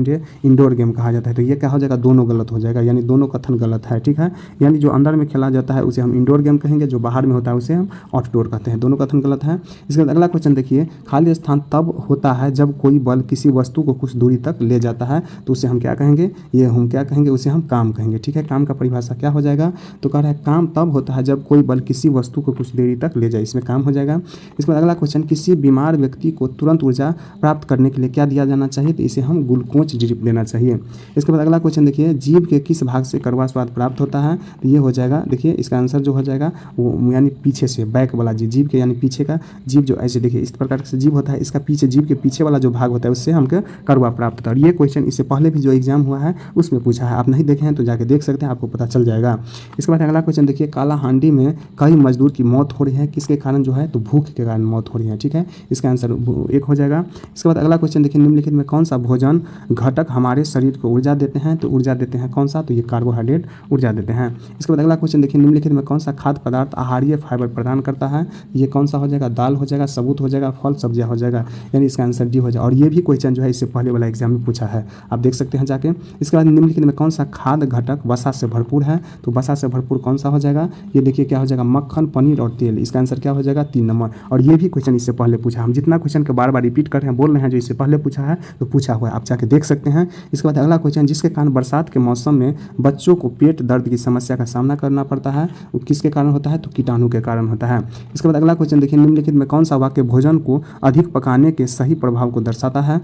A: इंडोर गेम कहा जाता है, तो ये क्या हो जाएगा, दोनों गलत हो जाएगा, यानी दोनों कथन गलत है, ठीक है। यानी जो अंदर में खेला जाता है उसे हम इंडोर गेम कहेंगे, जो बाहर में होता है उसे हम आउटडोर कहते हैं, दोनों कथन गलत है। इसके बाद अगला क्वेश्चन देखिए, खाली स्थान तब होता है जब कोई बल किसी वस्तु को कुछ दूरी तक ले जाता है तो उसे हम क्या कहेंगे, ये हम क्या कहेंगे, उसे हम काम कहेंगे, ठीक है। काम का परिभाषा क्या हो जाएगा, तो कह रहा है काम तब होता है जब कोई बल किसी वस्तु को कुछ देरी तक ले जाए, इसमें काम हो जाएगा। इसके बाद अगला क्वेश्चन, किसी बीमार व्यक्ति को तुरंत ऊर्जा प्राप्त करने के लिए क्या दिया जाना चाहिए, तो इसे हम ग्लूकोज ड्रिप देना चाहिए। इसके बाद अगला क्वेश्चन देखिए, जीभ के किस भाग से कड़वा स्वाद प्राप्त होता है, तो ये हो जाएगा, देखिए इसका आंसर जो हो जाएगा वो यानी पीछे से, बैक वाला जीभ के यानी पीछे का जीभ, जो ऐसे देखिए इस प्रकार से जीभ होता है, इसका पीछे जीभ के पीछे वाला जो भाग होता है उससे हमको कड़वा प्राप्त होता है। और ये क्वेश्चन इससे पहले भी जो एग्जाम हुआ है उसमें पूछा है, आप नहीं देखे हैं तो जाके देख सकते हैं, आपको पता चल जाएगा। इसके बाद अगला क्वेश्चन देखिए, काला हांडी में कई मजदूर की मौत हो रही है, किसके कारण जो है, तो भूख के कारण मौत हो रही है, ठीक है, इसका आंसर 1 हो जाएगा। इसके बाद अगला क्वेश्चन देखिए, निम्नलिखित में कौन सा भोजन घटक हमारे शरीर को ऊर्जा देते हैं, तो ऊर्जा देते हैं कौन सा, तो ये कार्बोहाइड्रेट ऊर्जा देते हैं। इसके बाद अगला क्वेश्चन देखिए, निम्नलिखित में कौन सा खाद्य पदार्थ आहारीय फाइबर प्रदान करता है, ये कौन सा हो जाएगा, दाल हो जाएगा, सबूत हो जाएगा, फल सब्जियां हो जाएगा, यानी इसका आंसर डी हो जाएगा। और ये भी क्वेश्चन जो है इससे पहले वाला एग्जाम में पूछा है, आप देख सकते हैं जाके। इसके बाद निम्नलिखित में कौन सा खाद्य घटक वसा से भरपूर है, तो वसा से भरपूर कौन सा हो जाएगा, ये देखिए क्या हो जाएगा, मक्खन, पनीर और तेल, इसका आंसर क्या हो जाएगा, 3 नंबर। और ये भी क्वेश्चन इससे पहले पूछा, हम जितना क्वेश्चन को बार बार रिपीट कर रहे हैं, बोल रहे हैं, जो इससे पहले पूछा है तो पूछा हुआ है, आप जाके देख सकते हैं। इसके बाद अगला क्वेश्चन, जिसके कारण बरसात के मौसम में बच्चों को पेट दर्द की समस्या का सामना करना पड़ता है, वो किसके कारण होता है, तो कीटाणु के कारण होता है। इसके बाद अगला क्वेश्चन देखिए, निम्नलिखित में कौन सा वाक्य भोजन को अधिक पकाने के सही प्रभाव को दर्शाता है,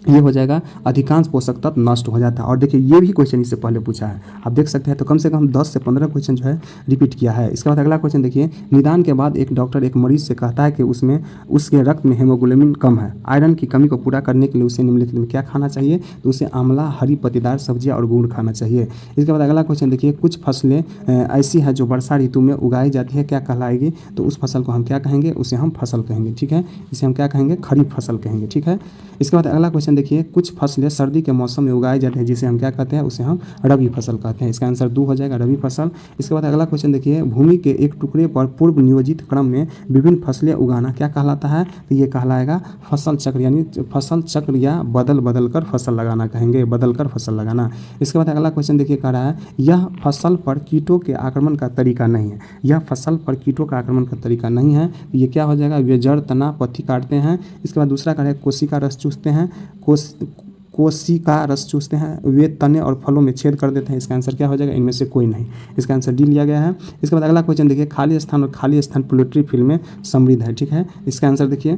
A: ये हो जाएगा, अधिकांश पोषक तत्व नष्ट हो जाता है। और देखिए ये भी क्वेश्चन इससे पहले पूछा है, आप देख सकते हैं, तो कम से कम 10 से 15 क्वेश्चन जो है रिपीट किया है। इसके बाद अगला क्वेश्चन देखिए, निदान के बाद एक डॉक्टर एक मरीज से कहता है कि उसके रक्त में हेमोग्लोबिन कम है, आयरन की कमी को पूरा करने के लिए उसे निम्नलिखित में क्या खाना चाहिए, तो उसे आंवला, हरी पत्तेदार सब्जियां और गुड़ खाना चाहिए। इसके बाद अगला क्वेश्चन देखिए, कुछ फसलें ऐसी है जो वर्षा ऋतु में उगाई जाती है, क्या कहलाएगी, तो उस फसल को हम क्या कहेंगे, उसे हम फसल कहेंगे, ठीक है, इसे हम क्या कहेंगे, खरीफ फसल कहेंगे, ठीक है। इसके बाद अगला क्वेश्चन देखिए, कुछ फसलें सर्दी के मौसम में उगाई जाती हैं जिसे हम क्या कहते हैं, उसे हम रबी फसल कहते हैं, इसका आंसर 2 हो जाएगा, रबी फसल। इसके बाद अगला क्वेश्चन देखिए, भूमि के एक टुकड़े पर पूर्व नियोजित क्रम में विभिन्न फसलें उगाना क्या कहलाता है, तो ये कहलाएगा फसल चक्र, यानी फसल चक्र या बदल कर फसल लगाना कहेंगे, बदल कर फसल लगाना। इसके बाद अगला क्वेश्चन देखिए, कह रहा है यह फसल पर कीटों के आक्रमण का तरीका नहीं है, यह फसल पर कीटों का आक्रमण का तरीका नहीं है, ये क्या हो जाएगा, वे जड़, तना, पत्ती काटते हैं। इसके बाद दूसरा कह रहा है कोशिका रस चूसते हैं, कोशिका रस चूसते हैं, वे तने और फलों में छेद कर देते हैं, इसका आंसर क्या हो जाएगा, इनमें से कोई नहीं, इसका आंसर डी लिया गया है। इसके बाद अगला क्वेश्चन देखिए, खाली स्थान और खाली स्थान पोल्ट्री फील्ड में समृद्ध है, ठीक है, इसका आंसर देखिए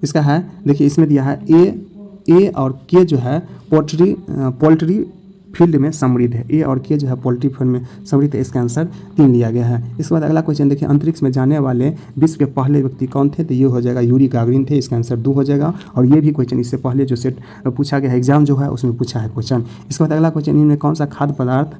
A: इसका है, देखिए इसमें दिया है ए और के जो है पोल्ट्री फील्ड में समृद्ध है, ए और के जो है पोल्ट्री फील्ड में समृद्ध है, इसका आंसर 3 लिया गया है। इसके बाद अगला क्वेश्चन देखिए, अंतरिक्ष में जाने वाले विश्व के पहले व्यक्ति कौन थे, तो ये हो जाएगा यूरी गागरिन थे, इसका आंसर 2 हो जाएगा। और ये भी क्वेश्चन इससे पहले जो सेट पूछा गया एग्जाम जो है उसमें पूछा है क्वेश्चन। इसके बाद अगला क्वेश्चन, इनमें कौन सा खाद्य पदार्थ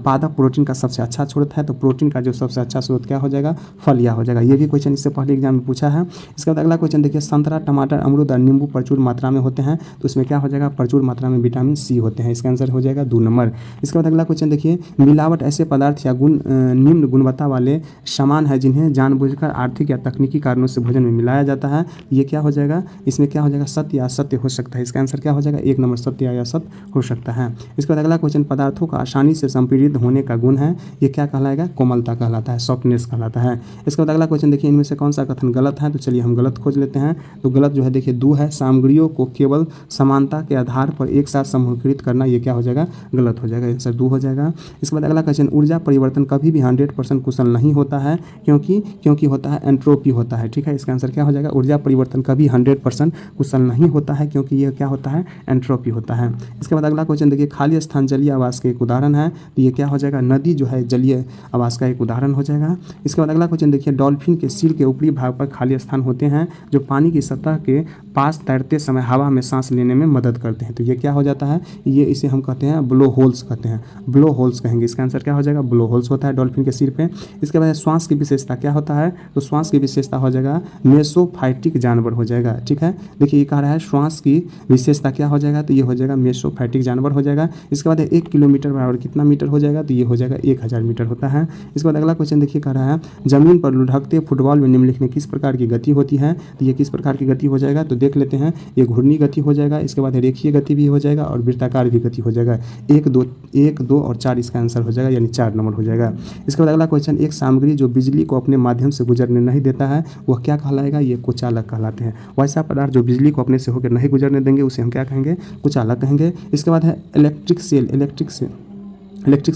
A: पादप प्रोटीन का सबसे अच्छा स्रोत है, तो प्रोटीन का जो सबसे अच्छा स्रोत क्या हो जाएगा, फलिया हो जाएगा, ये भी क्वेश्चन इससे पहले एग्जाम में पूछा है। इसके बाद अगला क्वेश्चन देखिए, संतरा, टमाटर, अमरूद और नींबू प्रचुर मात्रा में होते हैं, तो उसमें क्या हो जाएगा, प्रचुर मात्रा में विटामिन सी होते हैं, इसका आंसर हो जाएगा जाएगा 2 नंबर। इसके बाद अगला क्वेश्चन देखिए, मिलावट ऐसे पदार्थ या गुण निम्न गुणवत्ता वाले सामान है जिन्हें जानबूझकर आर्थिक या तकनीकी कारणों से भोजन में मिलाया जाता है। ये क्या हो जाएगा, इसमें क्या हो जाएगा, सत्य या असत्य हो सकता है। इसका आंसर क्या हो जाएगा, 1 नंबर सत्य या असत्य हो सकता है। इसके बाद अगला क्वेश्चन, पदार्थों का आसानी से संपीड़ित होने का गुण है, ये क्या कहलाएगा, कोमलता कहलाता है, सॉफ्टनेस कहलाता है। इसके बाद अगला क्वेश्चन देखिए, इनमें से कौन सा कथन गलत है, तो चलिए हम गलत खोज लेते हैं। तो गलत जो है देखिए 2 है, सामग्रियों को केवल समानता के आधार पर एक साथ समूहीकृत करना, ये क्या हो जाएगा, गलत हो जाएगा, आंसर 2 हो जाएगा। इसके बाद अगला क्वेश्चन, ऊर्जा परिवर्तन कभी भी 100% कुशल नहीं होता है, क्योंकि होता है एंट्रोपी होता है। ठीक है, इसका आंसर क्या हो जाएगा, ऊर्जा परिवर्तन कभी 100% कुशल नहीं होता है, क्योंकि यह क्या होता है, एंट्रोपी होता है। इसके बाद अगला क्वेश्चन देखिए, खाली स्थान जलीय आवास के एक उदाहरण है, तो ये क्या हो जाएगा, नदी जो है जलीय आवास का एक उदाहरण हो जाएगा। इसके बाद अगला क्वेश्चन देखिए, डॉल्फिन के सिर के ऊपरी भाग पर खाली स्थान होते हैं जो पानी की सतह के पास तैरते समय हवा में सांस लेने में मदद करते हैं, तो ये क्या हो जाता है, ये इसे हम कहते हैं ब्लो होल्स कहते हैं, ब्लो होल्स कहेंगे। इसका आंसर क्या हो जाएगा, ब्लो होल्स होता है डॉल्फिन के सिर पे। इसके बाद श्वास की विशेषता क्या होता है, तो श्वास की विशेषता हो जाएगा मेसोफाइटिक जानवर हो जाएगा। ठीक है, देखिए ये कह रहा है श्वास की विशेषता क्या हो जाएगा, तो ये हो जाएगा मेसोफाइटिक जानवर हो जाएगा। इसके बाद 1 किलोमीटर बराबर कितना मीटर हो जाएगा, तो ये हो जाएगा 1000 मीटर होता है। इसके बाद अगला क्वेश्चन देखिए, कह रहा है जमीन पर लुढ़कते फुटबॉल में निम्नलिखित में किस प्रकार की गति होती है, तो ये किस प्रकार की गति हो जाएगा, तो देख लेते हैं। ये घूर्णी गति हो जाएगा, इसके बाद रेखीय गति भी हो जाएगा और वृत्ताकार भी गति हो जाएगा। 1, 2 और 4 इसका आंसर हो जाएगा, यानी 4 नंबर हो जाएगा। इसके बाद अगला क्वेश्चन, एक सामग्री जो बिजली को अपने माध्यम से गुजरने नहीं देता है वह क्या कहलाएगा, ये कुचालक कहलाते हैं। वैसा पदार्थ जो बिजली को अपने से होकर नहीं गुजरने देंगे उसे हम क्या कहेंगे, कुचालक कहेंगे। इसके बाद है इलेक्ट्रिक सेल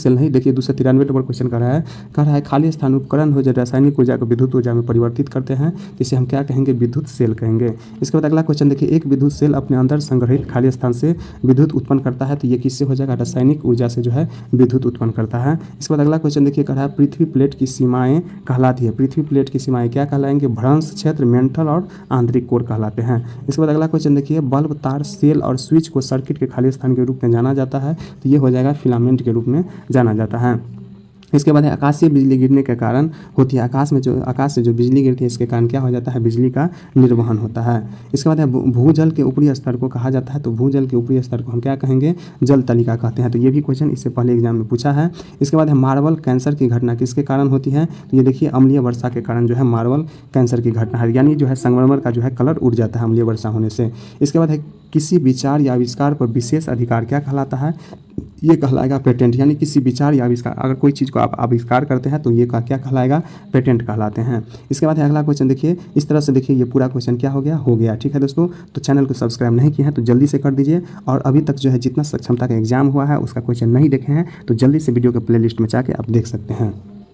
A: नहीं, देखिए 293 नंबर क्वेश्चन कह रहा है खाली स्थान उपकरण हो जो रासायनिक ऊर्जा को विद्युत ऊर्जा में परिवर्तित करते हैं, इसे हम क्या कहेंगे, विद्युत सेल कहेंगे। इसके बाद अगला क्वेश्चन देखिए, एक विद्युत सेल अपने अंदर संग्रहित खाली स्थान से विद्युत उत्पन्न करता है, तो ये किससे हो जाएगा, रासायनिक ऊर्जा से जो है विद्युत उत्पन्न करता है। इसके बाद अगला क्वेश्चन देखिए, कह रहा है पृथ्वी प्लेट की सीमाएं कहलाती है, पृथ्वी प्लेट की सीमाएं क्या कहलाएंगे, भ्रंश क्षेत्र, मेंटल और आंतरिक कोर कहलाते हैं। इसके बाद अगला क्वेश्चन देखिए, बल्ब, तार, सेल और स्विच को सर्किट के खाली स्थान के रूप में जाना जाता है, तो ये हो जाएगा फिलामेंट के रूप में जाना जाता है। इसके बाद है आकाशीय बिजली गिरने के कारण होती है, आकाश से जो बिजली गिरती है इसके कारण क्या हो जाता है, बिजली का निर्वहन होता है। इसके बाद है भूजल के ऊपरी स्तर को कहा जाता है, तो भूजल के ऊपरी स्तर को हम क्या कहेंगे, जल तलिका कहते हैं, तो ये भी क्वेश्चन इससे पहले एग्जाम में पूछा है। इसके बाद है मार्बल कैंसर की घटना किसके कारण होती है, तो ये देखिए अम्लीय वर्षा के कारण जो है मार्बल कैंसर की घटना है, यानी जो है संगमरमर का जो है कलर उड़ जाता है अम्लीय वर्षा होने से। इसके बाद है किसी विचार या आविष्कार पर विशेष अधिकार क्या कहलाता है, ये कहलाएगा पेटेंट, यानी किसी विचार या आविष्कार, अगर कोई चीज़ को आप आविष्कार करते हैं तो ये क्या कहलाएगा, पेटेंट कहलाते हैं। इसके बाद अगला क्वेश्चन देखिए, इस तरह से देखिए ये पूरा क्वेश्चन क्या हो गया। ठीक है दोस्तों, तो चैनल को सब्सक्राइब नहीं किया है तो जल्दी से कर दीजिए, और अभी तक जो है जितना सक्षमता का एग्जाम हुआ है उसका क्वेश्चन नहीं देखे हैं तो जल्दी से वीडियो के प्लेलिस्ट में जाके आप देख सकते हैं।